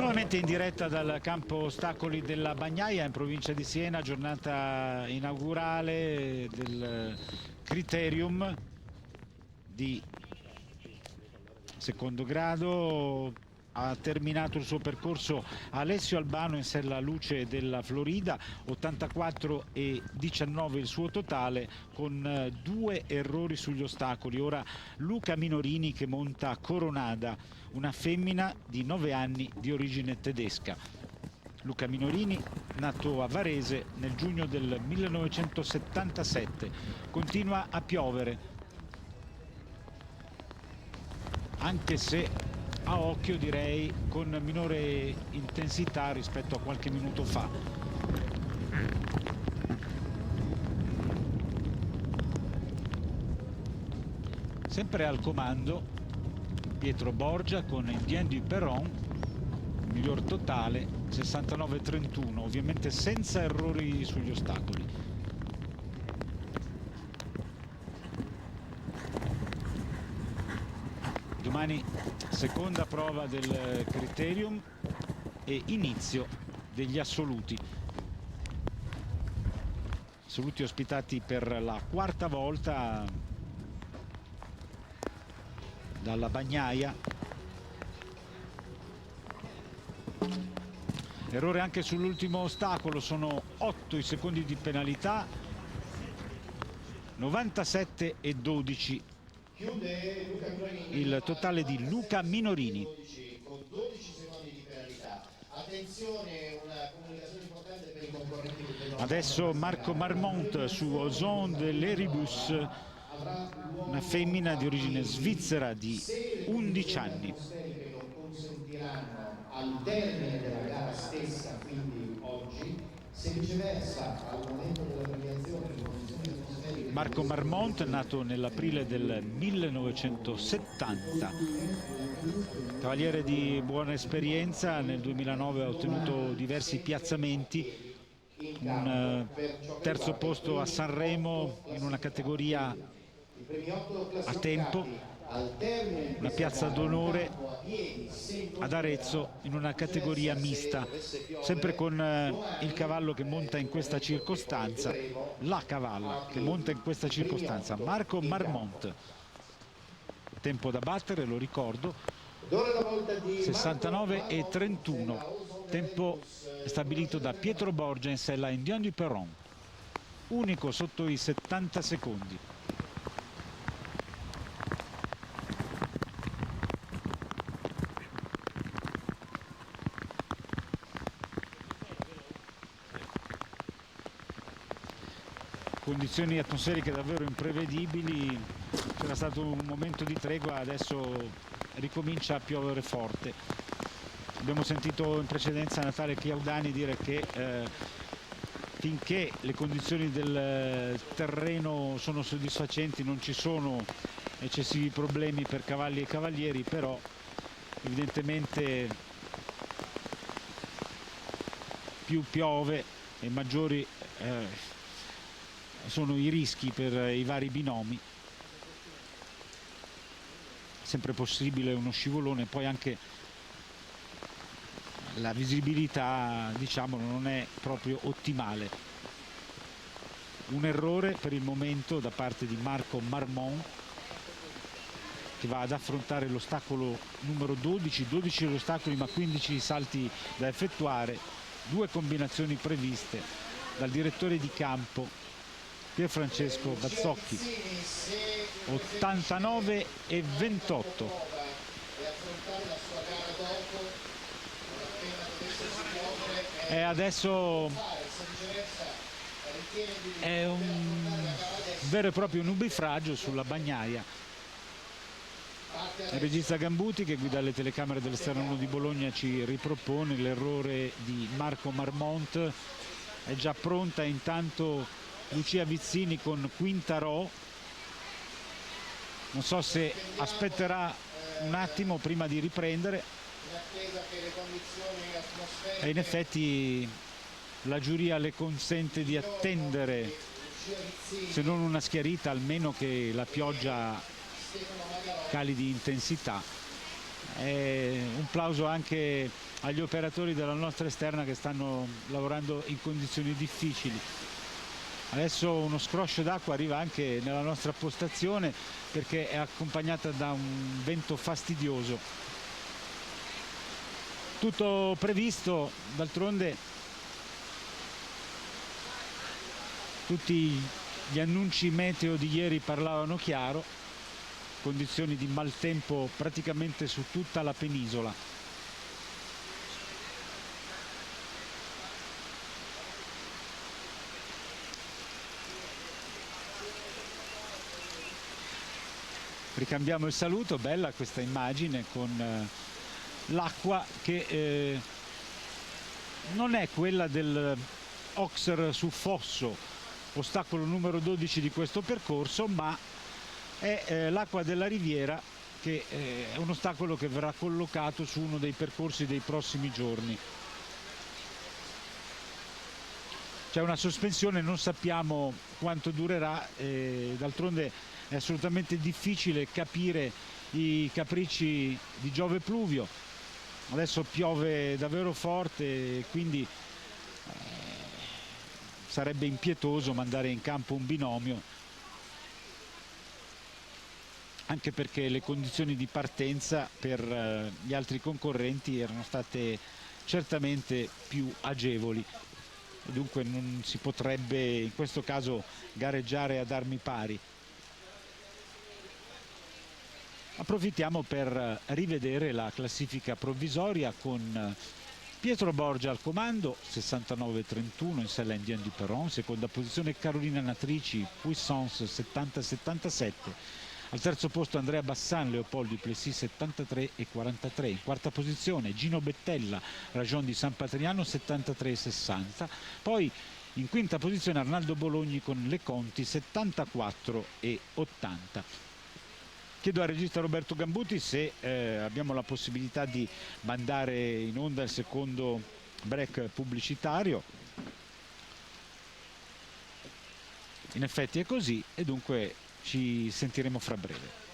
Nuovamente in diretta dal campo ostacoli della Bagnaia in provincia di Siena, giornata inaugurale del Criterium di secondo grado. Ha terminato il suo percorso Alessio Albano in sella Luce della Florida, 84,19 il suo totale, con 2 errori sugli ostacoli. Ora Luca Minorini che monta Coronada, una femmina di 9 anni di origine tedesca. Luca Minorini, nato a Varese nel giugno del 1977. Continua a piovere, anche se a occhio direi con minore intensità rispetto a qualche minuto fa. Sempre al comando Pietro Borgia con Indien du Perron, miglior totale 69,31, ovviamente senza errori sugli ostacoli. Domani seconda prova del Criterium e inizio degli assoluti. Assoluti ospitati per la quarta volta dalla Bagnaia. Errore anche sull'ultimo ostacolo, sono 8 i secondi di penalità, 97,12 il totale di Luca Minorini. Con 12 secondi di penalità. Attenzione, una comunicazione importante per i concorrenti. Adesso Marco Marmont su Ozon dell'Eribus, una femmina di origine svizzera di 11 anni. Che non consentiranno al termine della gara stessa, quindi oggi, se viceversa al momento della premiazione le condizioni atmosferiche. Marco Marmont, nato nell'aprile del 1970, cavaliere di buona esperienza, nel 2009 ha ottenuto diversi piazzamenti, un terzo posto a Sanremo in una categoria a tempo, una piazza d'onore ad Arezzo in una categoria mista, sempre con il cavallo che monta in questa circostanza, la cavalla che monta in questa circostanza, Marco Marmont. Tempo da battere, lo ricordo, 69,31, tempo stabilito da Pietro Borgia in sella Indien du Perron, unico sotto i 70 secondi. Condizioni atmosferiche davvero imprevedibili, c'era stato un momento di tregua, adesso ricomincia a piovere forte. Abbiamo sentito in precedenza Natale Chiaudani dire che finché le condizioni del terreno sono soddisfacenti non ci sono eccessivi problemi per cavalli e cavalieri, però evidentemente più piove e maggiori sono i rischi per i vari binomi. Sempre possibile uno scivolone, poi anche la visibilità, diciamo, non è proprio ottimale. Un errore per il momento da parte di Marco Marmont, che va ad affrontare l'ostacolo numero 12, 12 gli ostacoli ma 15 salti da effettuare, 2 combinazioni previste dal direttore di campo Pier Francesco Bazzocchi. 89,28. E adesso è un vero e proprio nubifragio sulla Bagnaia. Il regista Gambuti, che guida le telecamere dell'esterno 1 di Bologna, ci ripropone l'errore di Marco Marmont. È già pronta intanto Lucia Vizzini con Quintarò. Non so se aspetterà un attimo prima di riprendere, e in effetti la giuria le consente di attendere, se non una schiarita, almeno che la pioggia cali di intensità. Un plauso anche agli operatori della nostra esterna che stanno lavorando in condizioni difficili. Adesso uno scroscio d'acqua arriva anche nella nostra postazione perché è accompagnata da un vento fastidioso. Tutto previsto, d'altronde tutti gli annunci meteo di ieri parlavano chiaro, condizioni di maltempo praticamente su tutta la penisola. Ricambiamo il saluto, bella questa immagine con l'acqua che non è quella del Auxerre su Fosso, ostacolo numero 12 di questo percorso, ma è l'acqua della riviera, che è un ostacolo che verrà collocato su uno dei percorsi dei prossimi giorni. C'è una sospensione, non sappiamo quanto durerà, d'altronde è assolutamente difficile capire i capricci di Giove Pluvio. Adesso piove davvero forte, quindi sarebbe impietoso mandare in campo un binomio, anche perché le condizioni di partenza per gli altri concorrenti erano state certamente più agevoli. E dunque non si potrebbe in questo caso gareggiare ad armi pari. Approfittiamo per rivedere la classifica provvisoria con Pietro Borgia al comando, 69-31 in sella Indian du Perron, seconda posizione Carolina Natrici, Puissance 70-77, al terzo posto Andrea Bassan, Leopold Duplessis 73-43, in quarta posizione Gino Bettella, Rajon di San Patriano 73-60, poi in quinta posizione Arnaldo Bologni con Le Conti 74-80. Chiedo al regista Roberto Gambuti se abbiamo la possibilità di mandare in onda il secondo break pubblicitario. In effetti è così e dunque ci sentiremo fra breve.